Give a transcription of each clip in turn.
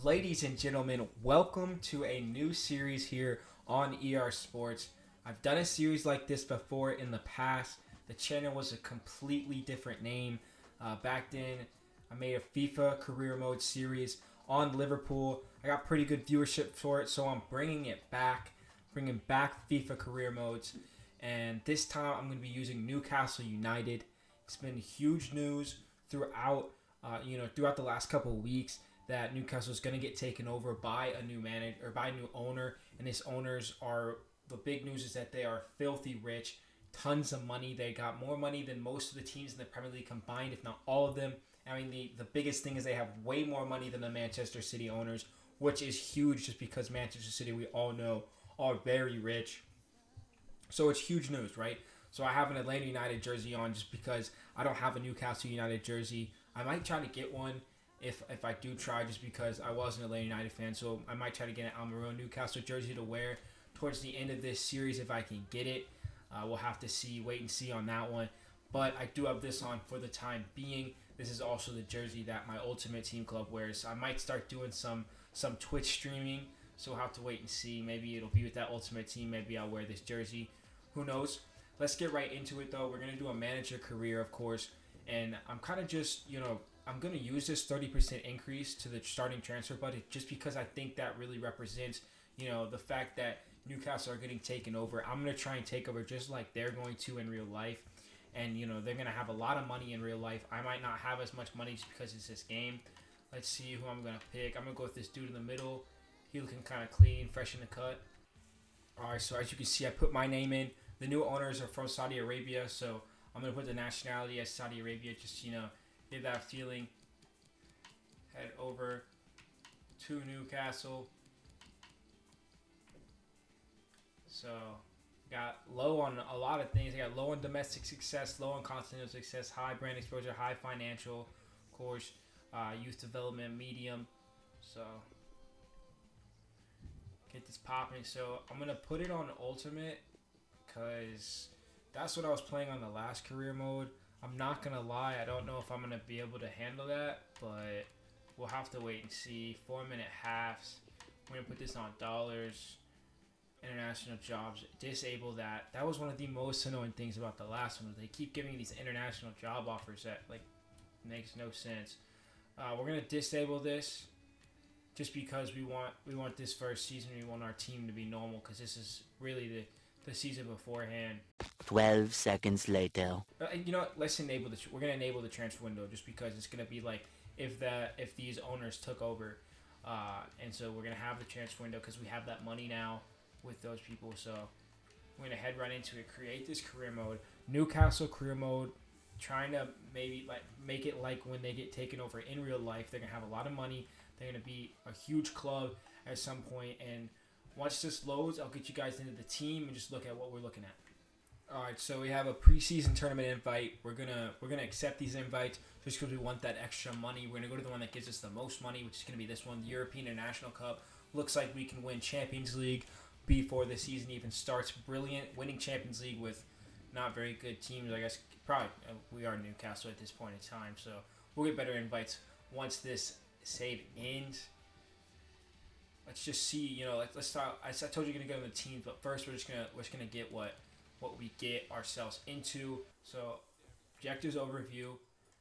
Ladies and gentlemen, welcome to a new series here on ER Sports. I've done a series like this before in the past. The channel was a completely different name. Back then, I made a FIFA Career Mode series on Liverpool. I got pretty good viewership for it, so I'm bringing back FIFA Career Modes. And this time, I'm going to be using Newcastle United. It's been huge news throughout the last couple of weeks that Newcastle is going to get taken over by a new manager or by a new owner, and his owners are, the big news is that they are filthy rich, tons of money. They got more money than most of the teams in the Premier League combined, if not all of them. I mean, the biggest thing is they have way more money than the Manchester City owners, which is huge just because Manchester City, we all know, are very rich. So it's huge news, right? So I have an Atlanta United jersey on just because I don't have a Newcastle United jersey. I might try to get one if I do try, just because I was an Atlanta United fan. So I might try to get an Almiron Newcastle jersey to wear towards the end of this series if I can get it. We'll have to wait and see on that one. But I do have this on for the time being. This is also the jersey that my Ultimate Team Club wears. I might start doing some Twitch streaming, so we'll have to wait and see. Maybe it'll be with that Ultimate Team. Maybe I'll wear this jersey. Who knows? Let's get right into it, though. We're going to do a manager career, of course. And I'm kind of just, I'm going to use this 30% increase to the starting transfer budget just because I think that really represents, the fact that Newcastle are getting taken over. I'm going to try and take over just like they're going to in real life. And, they're going to have a lot of money in real life. I might not have as much money just because it's this game. Let's see who I'm going to pick. I'm going to go with this dude in the middle. He looking kind of clean, fresh in the cut. All right, so as you can see, I put my name in. The new owners are from Saudi Arabia, so I'm going to put the nationality as Saudi Arabia, just, give that feeling. Head over to Newcastle. So, got low on a lot of things. I got low on domestic success, low on continental success, high brand exposure, high financial, of course, youth development, medium. So, get this popping. So, I'm going to put it on ultimate because that's what I was playing on the last career mode. I'm not going to lie, I don't know if I'm going to be able to handle that, but we'll have to wait and see. 4-minute halves. We're going to put this on dollars. International jobs. Disable that. That was one of the most annoying things about the last one. They keep giving these international job offers that, makes no sense. We're going to disable this just because we want this first season. We want our team to be normal because this is really the season beforehand. 12 seconds later. You know what? Let's enable this. We're gonna enable the transfer window just because it's gonna be like if these owners took over, and so we're gonna have the transfer window because we have that money now with those people. So we're gonna head right into it. Create this career mode, Newcastle career mode. Trying to maybe make it like when they get taken over in real life. They're gonna have a lot of money. They're gonna be a huge club at some point, and once this loads, I'll get you guys into the team and just look at what we're looking at. All right, so we have a preseason tournament invite. We're gonna accept these invites just because we want that extra money. We're gonna go to the one that gives us the most money, which is gonna be this one, the European International Cup. Looks like we can win Champions League before the season even starts. Brilliant, winning Champions League with not very good teams. I guess probably we are Newcastle at this point in time, so we'll get better invites once this save ends. Let's just see, let's start. I told you we're gonna go to the teams, but first we're just gonna get what we get ourselves into. So, objectives overview.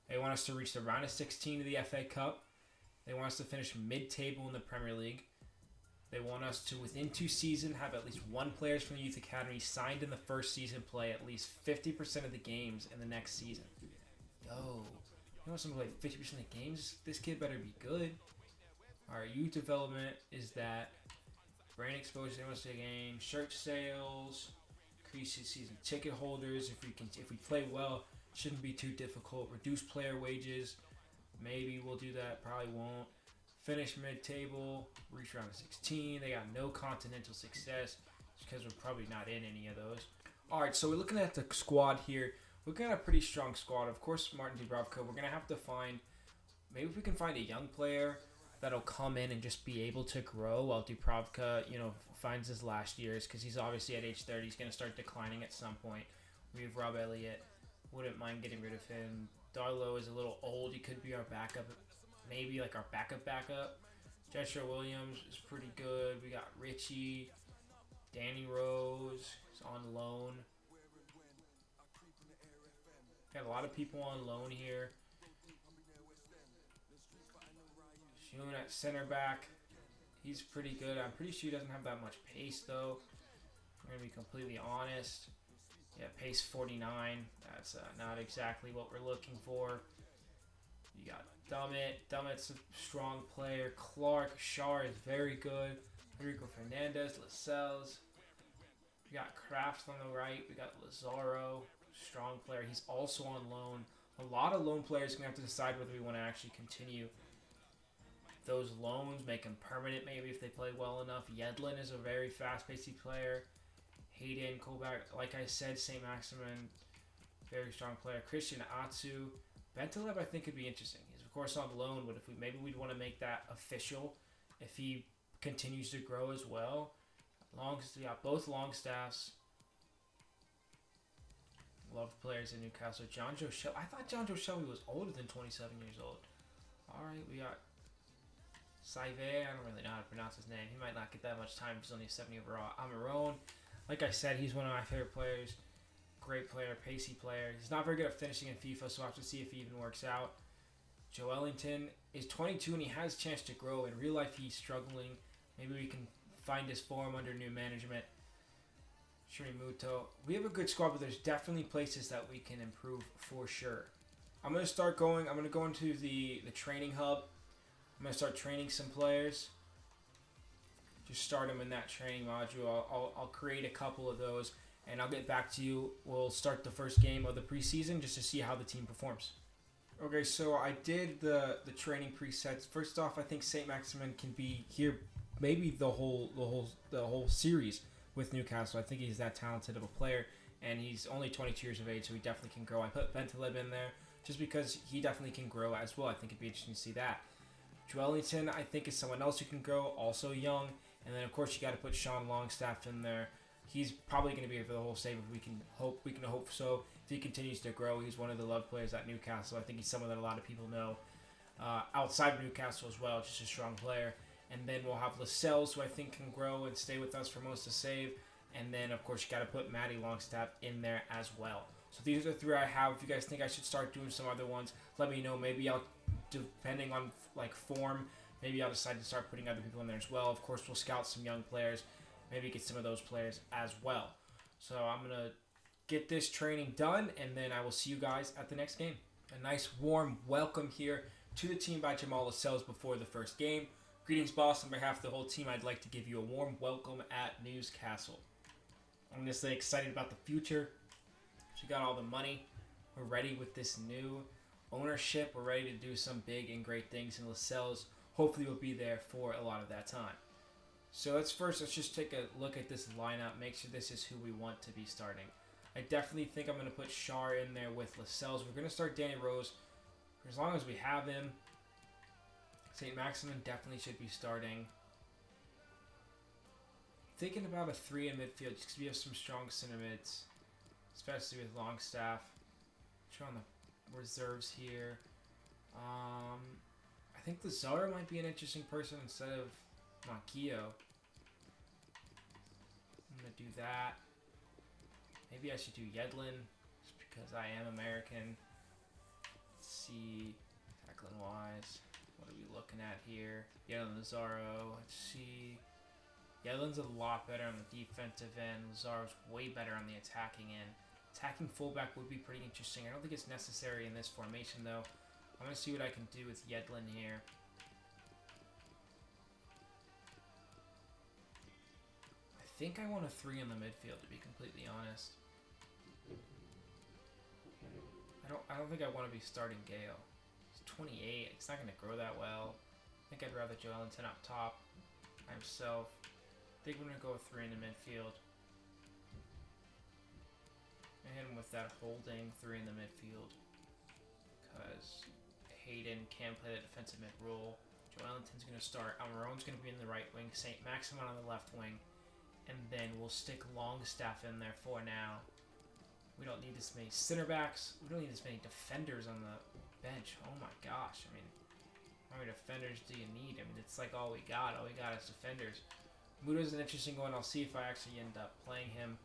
They want us to reach the round of 16 of the FA Cup. They want us to finish mid-table in the Premier League. They want us to, within 2 seasons, have at least one player from the youth academy signed in the first season, play at least 50% of the games in the next season. Yo, you want someone to play 50% of the games? This kid better be good. Our youth development is that brand exposure, they want us to gain shirt sales, increase season ticket holders. If we play well, shouldn't be too difficult. Reduce player wages, maybe we'll do that. Probably won't. Finish mid-table, reach round of 16. They got no continental success because we're probably not in any of those. All right, so we're looking at the squad here. We're got a pretty strong squad. Of course, Martin Dubravka. We're gonna have to find, maybe if we can find a young player that'll come in and just be able to grow while Dubravka, finds his last years, because he's obviously at age 30. He's going to start declining at some point. We have Rob Elliott. Wouldn't mind getting rid of him. Darlow is a little old. He could be our backup, maybe like our backup. Joshua Williams is pretty good. We got Richie, Danny Rose is on loan. Got a lot of people on loan here. Shun at center back. He's pretty good. I'm pretty sure he doesn't have that much pace, though. I'm going to be completely honest. Yeah, pace 49. That's not exactly what we're looking for. You got Dummett. Dummett's a strong player. Clark. Shar is very good. Federico Fernandez. Lascelles. We got Kraft on the right. We got Lazaro. Strong player. He's also on loan. A lot of loan players are going to have to decide whether we want to actually continue those loans, make them permanent maybe if they play well enough. Yedlin is a very fast-paced player. Hayden, Kovac, like I said, St. Maximin, very strong player. Christian Atsu. Bentaleb, I think, could be interesting. He's, of course, on loan, but if we'd want to make that official if he continues to grow as well. We got both Longstaffs. Love players in Newcastle. John Joe Shelby. I thought John Joe Shelby was older than 27 years old. All right, we got Saive. I don't really know how to pronounce his name. He might not get that much time. He's only 70 overall. Amarone. Like I said, he's one of my favorite players. Great player, pacey player. He's not very good at finishing in FIFA, so we'll have to see if he even works out. Joe Ellington is 22 and he has a chance to grow. In real life, he's struggling. Maybe we can find his form under new management. Shirimuto. We have a good squad, but there's definitely places that we can improve for sure. I'm going to go into the training hub. I'm going to start training some players. Just start them in that training module. I'll create a couple of those, and I'll get back to you. We'll start the first game of the preseason just to see how the team performs. Okay, so I did the training presets. First off, I think St. Maximin can be here maybe the whole series with Newcastle. I think he's that talented of a player, and he's only 22 years of age, so he definitely can grow. I put Bentaleb in there just because he definitely can grow as well. I think it'd be interesting to see that. Joelinton, I think, is someone else who can grow, also young. And then, of course, you got to put Sean Longstaff in there. He's probably going to be here for the whole save. If we can hope so. If he continues to grow, he's one of the loved players at Newcastle. I think he's someone that a lot of people know outside of Newcastle as well. Just a strong player. And then we'll have Lascelles, who I think can grow and stay with us for most of the save. And then, of course, you got to put Matty Longstaff in there as well. So these are the three I have. If you guys think I should start doing some other ones, let me know. Maybe I'll, depending on like form, maybe I'll decide to start putting other people in there as well. Of course, we'll scout some young players. Maybe get some of those players as well. So I'm going to get this training done, and then I will see you guys at the next game. A nice warm welcome here to the team by Jamal Lascelles before the first game. Greetings, boss. On behalf of the whole team, I'd like to give you a warm welcome at Newcastle. I'm just excited about the future. We got all the money. We're ready with this new ownership. We're ready to do some big and great things, and Lascelles hopefully will be there for a lot of that time. So let's just take a look at this lineup, make sure this is who we want to be starting. I definitely think I'm going to put Shar in there with Lascelles. We're going to start Danny Rose for as long as we have him. St. Maximin definitely should be starting. Thinking about a 3 in midfield just because we have some strong center mids, especially with Longstaff. Trying the reserves here. I think Lazaro might be an interesting person instead of Maquillo. I'm going to do that. Maybe I should do Yedlin just because I am American. Let's see, tackling wise. What are we looking at here? Yedlin, Lazaro. Let's see. Yedlin's a lot better on the defensive end. Lazaro's way better on the attacking end. Attacking fullback would be pretty interesting. I don't think it's necessary in this formation, though. I'm going to see what I can do with Yedlin here. I think I want a 3 in the midfield, to be completely honest. I don't think I want to be starting Gale. He's 28. It's not going to grow that well. I think I'd rather Joelinton up top by himself. I think we're going to go with 3 in the midfield. I hit him with that holding 3 in the midfield because Hayden can play the defensive mid role. Joelinton's going to start. Almirone's going to be in the right wing. St. Maximin on the left wing. And then we'll stick Longstaff in there for now. We don't need this many center backs. We don't need this many defenders on the bench. Oh my gosh. I mean, How many defenders do you need? I mean, it's like all we got. All we got is defenders. Muto's an interesting one. I'll see if I actually end up playing him.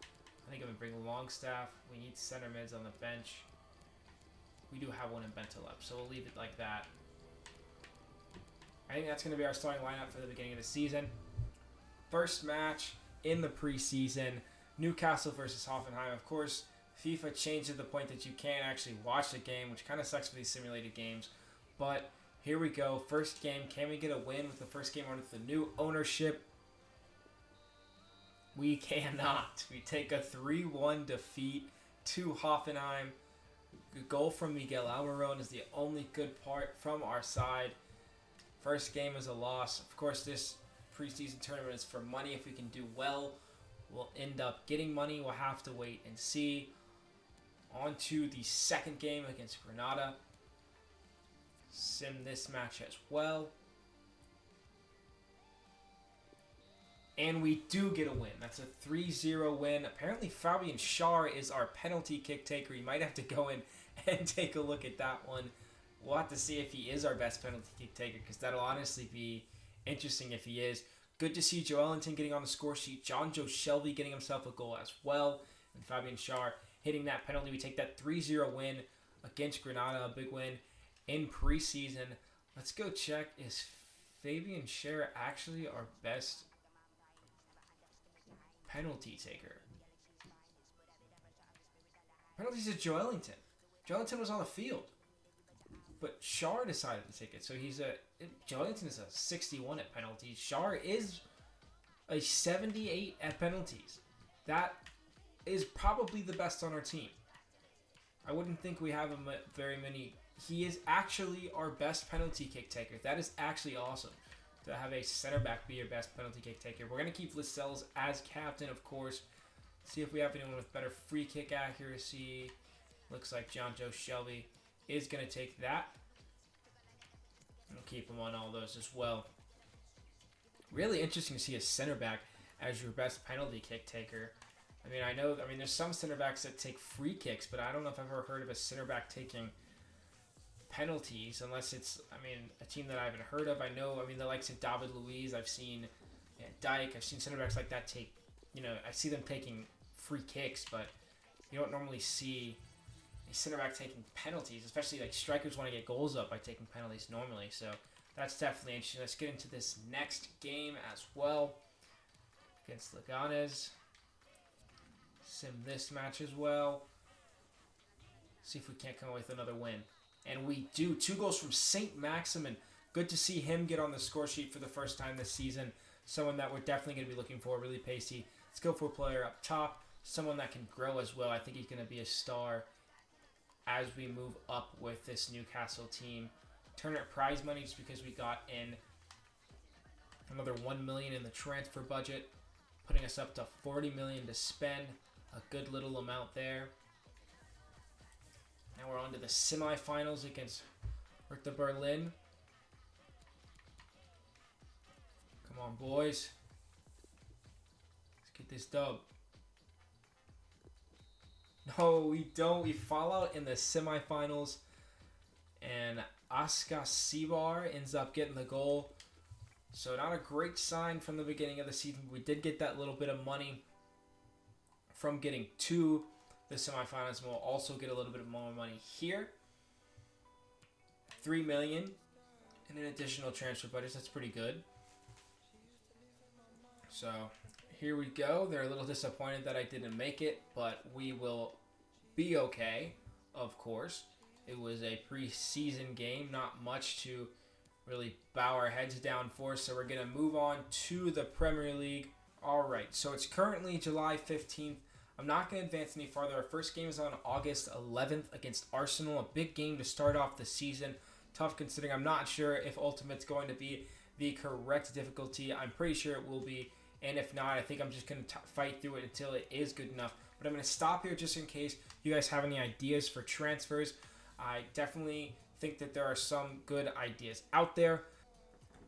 I think I'm going to bring Longstaff. We need center mids on the bench. We do have one in Bentaleb, so we'll leave it like that. I think that's going to be our starting lineup for the beginning of the season. First match in the preseason, Newcastle versus Hoffenheim. Of course, FIFA changed to the point that you can't actually watch the game, which kind of sucks for these simulated games. But here we go. First game. Can we get a win with the first game under the new ownership? We cannot. We take a 3-1 defeat to Hoffenheim. The goal from Miguel Almiron is the only good part from our side. First game is a loss. Of course, this preseason tournament is for money. If we can do well, we'll end up getting money. We'll have to wait and see. On to the second game against Granada. Sim this match as well. And we do get a win. That's a 3-0 win. Apparently, Fabian Schär is our penalty kick taker. You might have to go in and take a look at that one. We'll have to see if he is our best penalty kick taker, because that'll honestly be interesting if he is. Good to see Joelinton getting on the score sheet. John Joe Shelby getting himself a goal as well. And Fabian Schär hitting that penalty. We take that 3-0 win against Granada. A big win in preseason. Let's go check. Is Fabian Schär actually our best penalty taker? Penalties is Joelinton. Joelinton was on the field, but Schär decided to take it. So Joelinton is a 61 at penalties. Schär is a 78 at penalties. That is probably the best on our team. I wouldn't think we have him at very many. He is actually our best penalty kick taker. That is actually awesome to have a center back be your best penalty kick taker. We're going to keep Lascelles as captain, of course. See if we have anyone with better free kick accuracy. Looks like John Joe Shelby is going to take that. We'll keep him on all those as well. Really interesting to see a center back as your best penalty kick taker. I mean, there's some center backs that take free kicks, but I don't know if I've ever heard of a center back taking penalties, unless it's, a team that I haven't heard of. The likes of David Luiz, I've seen Dyke, I've seen center backs like that take, I see them taking free kicks, but you don't normally see a center back taking penalties, especially like strikers want to get goals up by taking penalties normally. So that's definitely interesting. Let's get into this next game as well against Leganes. Sim this match as well. See if we can't come away with another win. And we do. 2 goals from St. Maximin. Good to see him get on the score sheet for the first time this season. Someone that we're definitely going to be looking for. Really pacey, skillful player up top. Someone that can grow as well. I think he's going to be a star as we move up with this Newcastle team. Tournament prize money just because we got in another $1 million in the transfer budget, putting us up to $40 million to spend. A good little amount there. Now we're on to the semifinals against Hertha Berlin. Come on, boys. Let's get this dub. No, we don't. We fall out in the semifinals. And Aska Sibar ends up getting the goal. So not a great sign from the beginning of the season. We did get that little bit of money from getting to the semifinals. And we'll also get a little bit more money here. $3 million in an additional transfer budget. That's pretty good. So here we go. They're a little disappointed that I didn't make it, but we will be okay, of course. It was a preseason game, not much to really bow our heads down for, so we're going to move on to the Premier League. All right, so it's currently July 15th. I'm not going to advance any farther. Our first game is on August 11th against Arsenal, a big game to start off the season. Tough considering I'm not sure if Ultimate's going to be the correct difficulty. I'm pretty sure it will be, and if not, I think I'm just going to fight through it until it is good enough. But I'm going to stop here just in case you guys have any ideas for transfers. I definitely think that there are some good ideas out there.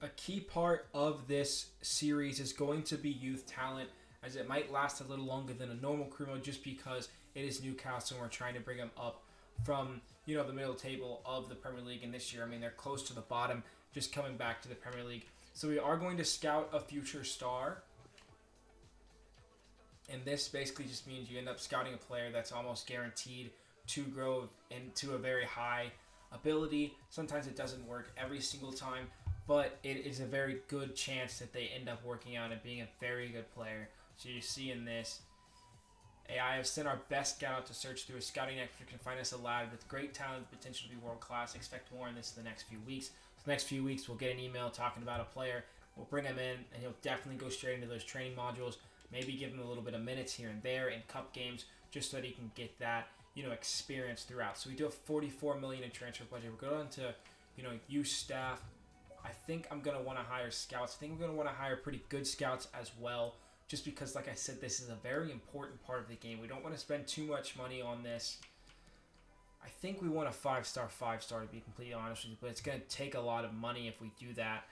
A key part of this series is going to be youth talent, as it might last a little longer than a normal career mode just because it is Newcastle and we're trying to bring them up from, the middle table of the Premier League. And this year, I mean, they're close to the bottom, just coming back to the Premier League. So we are going to scout a future star. And this basically just means you end up scouting a player that's almost guaranteed to grow into a very high ability. Sometimes it doesn't work every single time, but it is a very good chance that they end up working out and being a very good player. So you see in this, I have sent our best scout out to search through a scouting network and find us a lad with great talent and potential to be world class. Expect more on this in the next few weeks. So the next few weeks, we'll get an email talking about a player. We'll bring him in, and he'll definitely go straight into those training modules. Maybe give him a little bit of minutes here and there in cup games, just so that he can get that, experience throughout. So we do have $44 million in transfer budget. We're going to, youth staff. I think I'm going to want to hire scouts. I think we're going to want to hire pretty good scouts as well, just because, like I said, this is a very important part of the game. We don't want to spend too much money on this. I think we want a 5-star to be completely honest with you, but it's going to take a lot of money if we do that.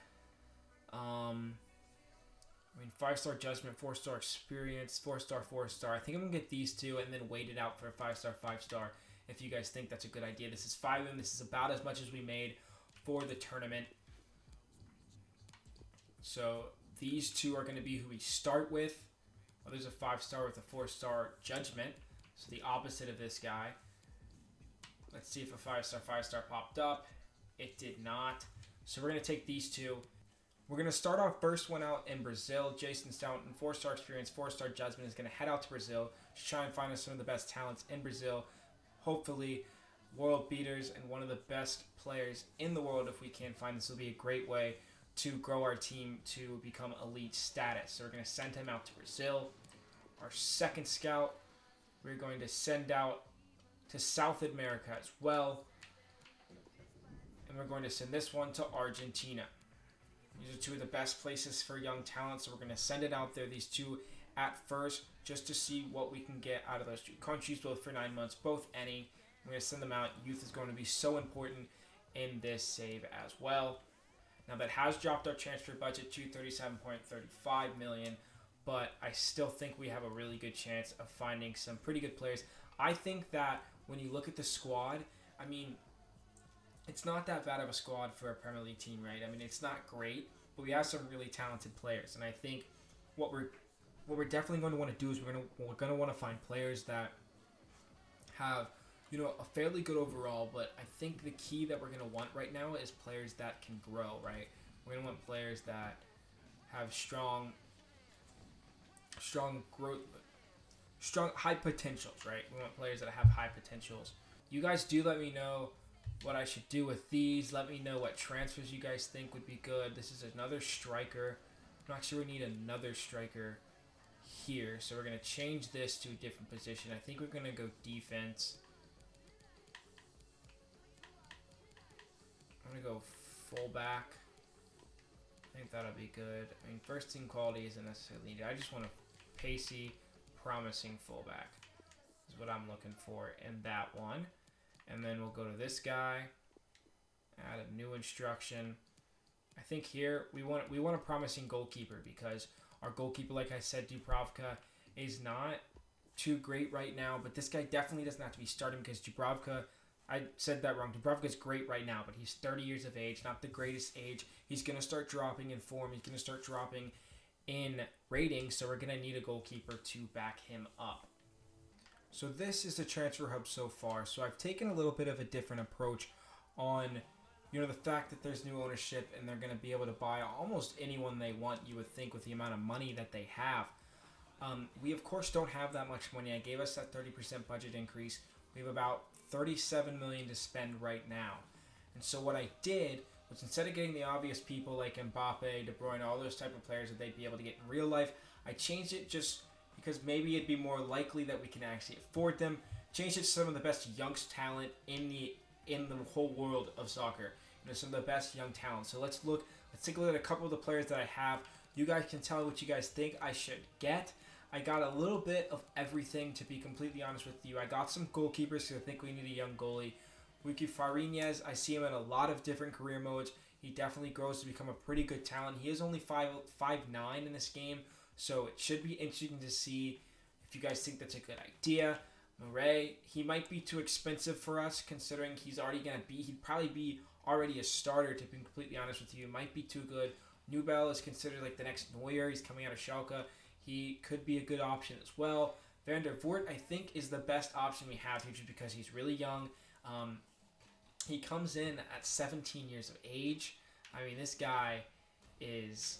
5-star judgment, 4-star experience, 4-star, 4-star. I think I'm going to get these two and then wait it out for a 5-star, 5-star if you guys think that's a good idea. This is 5 of them. This is about as much as we made for the tournament. So these two are going to be who we start with. Oh, there's a 5-star with a 4-star judgment. So the opposite of this guy. Let's see if a 5-star popped up. It did not. So we're going to take these two. We're going to start our first one out in Brazil. Jason Staunton, 4-star experience, 4-star judgment, is going to head out to Brazil to try and find us some of the best talents in Brazil. Hopefully, world beaters and one of the best players in the world if we can find this. Will be a great way to grow our team to become elite status. So we're going to send him out to Brazil. Our second scout, we're going to send out to South America as well. And we're going to send this one to Argentina. These are two of the best places for young talent, so we're going to send it out there, these two at first, just to see what we can get out of those two countries, both for 9 months, both any. We're going to send them out. Youth is going to be so important in this save as well. Now, that has dropped our transfer budget to $37.35 million, but I still think we have a really good chance of finding some pretty good players. I think that when you look at the squad, I mean, it's not that bad of a squad for a Premier League team, right? I mean, it's not great, but we have some really talented players. And I think what we're definitely going to want to do is we're going to want to find players that have, a fairly good overall. But I think the key that we're going to want right now is players that can grow, right? We're going to want players that have strong growth, strong high potentials, right? We want players that have high potentials. You guys do let me know what I should do with these. Let me know what transfers you guys think would be good. This is another striker. I'm not sure we need another striker here, so we're going to change this to a different position. I think we're going to go defense. I'm going to go fullback. I think that'll be good. I mean, first team quality isn't necessarily needed. I just want a pacey, promising fullback is what I'm looking for in that one. And then we'll go to this guy, add a new instruction. I think here we want a promising goalkeeper, because our goalkeeper, like I said, Dubravka, is not too great right now. But this guy definitely doesn't have to be starting, because Dubravka, I said that wrong. Dubravka's great right now, but he's 30 years of age, not the greatest age. He's going to start dropping in form. He's going to start dropping in rating, so we're going to need a goalkeeper to back him up. So this is the transfer hub so far. So I've taken a little bit of a different approach on, the fact that there's new ownership and they're going to be able to buy almost anyone they want, you would think, with the amount of money that they have. We, of course, don't have that much money. I gave us that 30% budget increase. We have about $37 million to spend right now. And so what I did was, instead of getting the obvious people like Mbappe, De Bruyne, all those type of players that they'd be able to get in real life, I changed it just because maybe it'd be more likely that we can actually afford them. Change it to some of the best young talent in the whole world of soccer. Some of the best young talent. So let's take a look at a couple of the players that I have. You guys can tell me what you guys think I should get. I got a little bit of everything, to be completely honest with you. I got some goalkeepers because I think we need a young goalie. Wiki Farinez, I see him in a lot of different career modes. He definitely grows to become a pretty good talent. He is only 5'9" in this game, so it should be interesting to see if you guys think that's a good idea. Murray, he might be too expensive for us considering he'd probably be already a starter, to be completely honest with you. Might be too good. Newbell is considered like the next Neuer. He's coming out of Schalke. He could be a good option as well. Van der Voort, I think, is the best option we have here just because he's really young. He comes in at 17 years of age. I mean, this guy is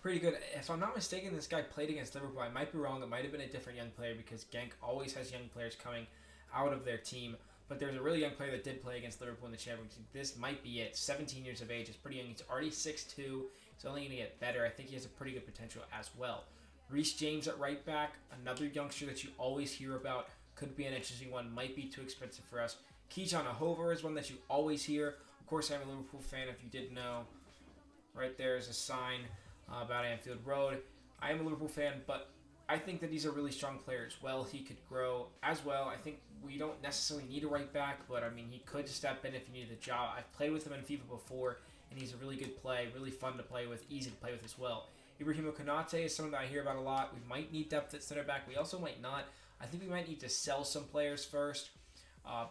pretty good. If I'm not mistaken, this guy played against Liverpool. I might be wrong. It might have been a different young player because Genk always has young players coming out of their team. But there's a really young player that did play against Liverpool in the Champions League. This might be it. 17 years of age. Is pretty young. He's already 6'2". He's only going to get better. I think he has a pretty good potential as well. Reece James at right back. Another youngster that you always hear about. Could be an interesting one. Might be too expensive for us. Kejan Ahover is one that you always hear. Of course, I'm a Liverpool fan, if you didn't know. Right there is a sign about Anfield Road. I am a Liverpool fan, but I think that he's a really strong player as well. He could grow as well. I think we don't necessarily need a right back, but I mean, he could step in if he needed a job. I've played with him in FIFA before, and he's a really good play, really fun to play with, easy to play with as well. Ibrahima Konate is someone that I hear about a lot. We might need depth at center back. We also might not. I think we might need to sell some players first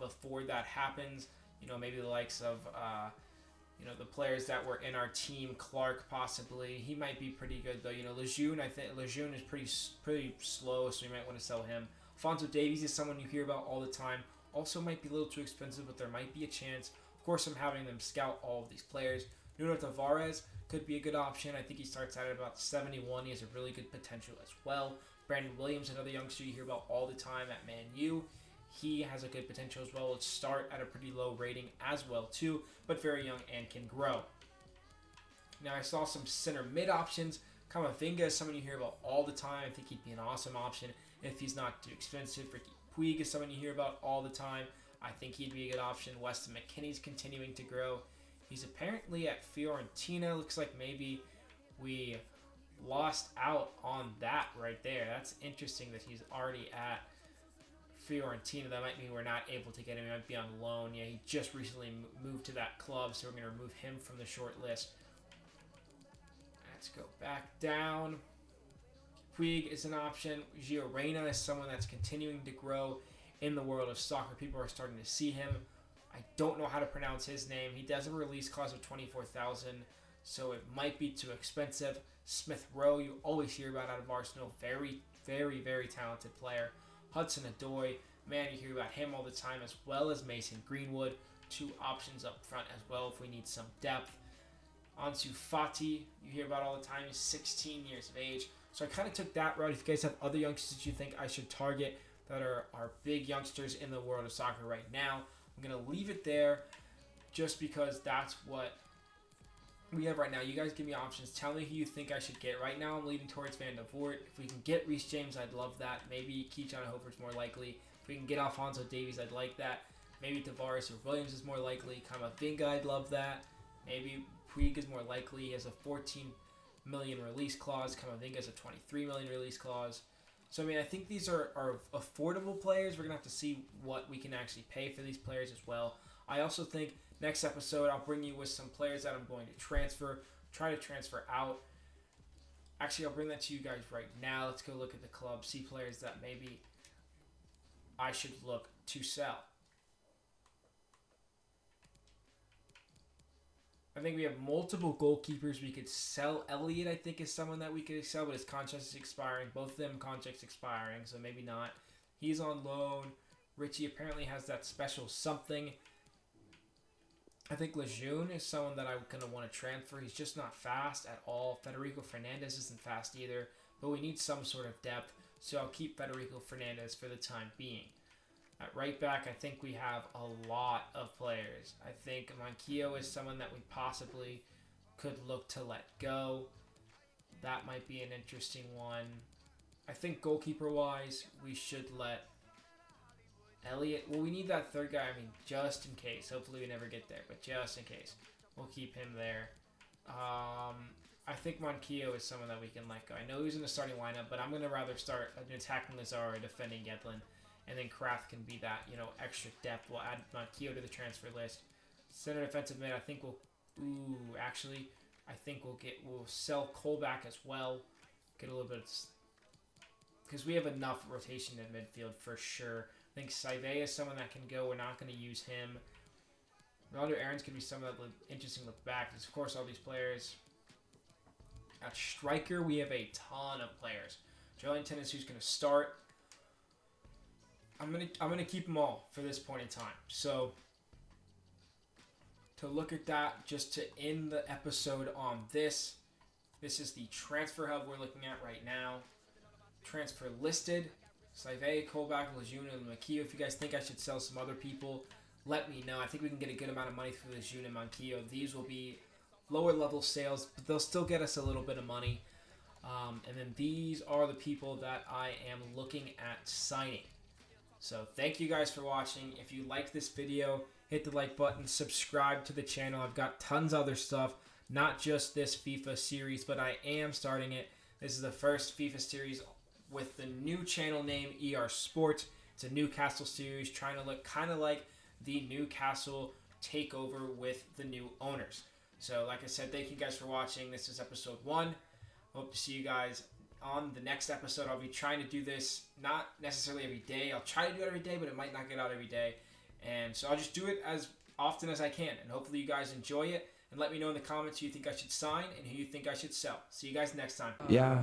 before that happens. You know, maybe the likes of the players that were in our team, Clark possibly. He might be pretty good though. You know, Lejeune, I think Lejeune is pretty slow, so you might want to sell him. Alphonso Davies is someone you hear about all the time. Also might be a little too expensive, but there might be a chance. Of course, I'm having them scout all of these players. Nuno Tavares could be a good option. I think he starts out at about 71. He has a really good potential as well. Brandon Williams, another youngster you hear about all the time at Man U. He has a good potential as well. Will start at a pretty low rating as well too, but very young and can grow. Now I saw some center mid options. Kamavinga is someone you hear about all the time. I think he'd be an awesome option if he's not too expensive. Ricky Puig is someone you hear about all the time. I think he'd be a good option. Weston McKennie's continuing to grow. He's apparently at Fiorentina. Looks like maybe we lost out on that right there. That's interesting that he's already at Fiorentina. That might mean we're not able to get him. He might be on loan. Yeah, he just recently moved to that club, so we're going to remove him from the short list. Let's go back down. Puig is an option. Gio Reyna is someone that's continuing to grow in the world of soccer. People are starting to see him. I don't know how to pronounce his name. He does have a release clause of 24,000, so it might be too expensive. Smith Rowe, you always hear about out of Arsenal. Very, very, very talented player. Hudson Odoi, man, you hear about him all the time, as well as Mason Greenwood. Two options up front as well if we need some depth. Ansu Fati, you hear about all the time. He's 16 years of age. So I kind of took that route. If you guys have other youngsters you think I should target that are big youngsters in the world of soccer right now, I'm going to leave it there just because that's what we have right now. You guys give me options. Tell me who you think I should get. Right now I'm leaning towards Van der Voort. If we can get Reece James, I'd love that. Maybe Kejan Hofer's more likely. If we can get Alphonso Davies, I'd like that. Maybe Tavares or Williams is more likely. Kamavinga, I'd love that. Maybe Puig is more likely. He has a 14 million release clause. Kamavinga has a 23 million release clause. So, I mean, I think these are affordable players. We're going to have to see what we can actually pay for these players as well. I also think next episode I'll bring you with some players that I'm going to try to transfer out. Actually, I'll bring that to you guys right now. Let's go look at the club, see players that maybe I should look to sell. I think we have multiple goalkeepers we could sell. Elliott, I think, is someone that we could sell, but his contract is expiring. Both of them contracts expiring, so maybe not. He's on loan. Richie apparently has that special something. I think Lejeune is someone that I'm going to want to transfer. He's just not fast at all. Federico Fernandez isn't fast either, but we need some sort of depth, so I'll keep Federico Fernandez for the time being. At right back, I think we have a lot of players. I think Manquillo is someone that we possibly could look to let go. That might be an interesting one. I think goalkeeper-wise, we should let Elliott. Well, we need that third guy. I mean, just in case. Hopefully we never get there, but just in case. We'll keep him there. I think Manquillo is someone that we can let go. I know he's in the starting lineup, but I'm going to rather start attacking Lazar or defending Yedlin. And then Kraft can be that, extra depth. We'll add Manquillo to the transfer list. Center defensive mid, I think we'll sell Cole back as well. Get a little bit of because we have enough rotation in midfield for sure. I think Saive is someone that can go. We're not going to use him. Ronaldo Aarons could be someone that look interesting to look back. There's, of course, all these players. At striker, we have a ton of players. Joelinton is who's going to start. I'm gonna keep them all for this point in time. So to look at that, just to end the episode on this is the transfer hub we're looking at right now. Transfer listed. Saive, Colback, Lejeune, and Makio. If you guys think I should sell some other people, let me know. I think we can get a good amount of money for Lejeune and Makio. These will be lower level sales, but they'll still get us a little bit of money. And then these are the people that I am looking at signing. So thank you guys for watching. If you like this video, hit the like button, subscribe to the channel. I've got tons of other stuff, not just this FIFA series, but I am starting it. This is the first FIFA series with the new channel name ER Sports. It's a Newcastle series trying to look kind of like the Newcastle takeover with the new owners. So like I said, thank you guys for watching. This is episode 1. Hope to see you guys on the next episode. I'll be trying to do this not necessarily every day. I'll try to do it every day, but it might not get out every day. And so I'll just do it as often as I can. And hopefully you guys enjoy it. And let me know in the comments who you think I should sign and who you think I should sell. See you guys next time. Yeah,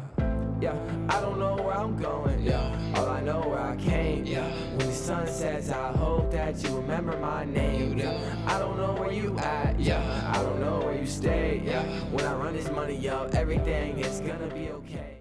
I don't know where I'm going. All I know where I came. When the sun sets, I hope that you remember my name. I don't know where you at. I don't know where you stay. When I run this money up, everything is gonna be okay.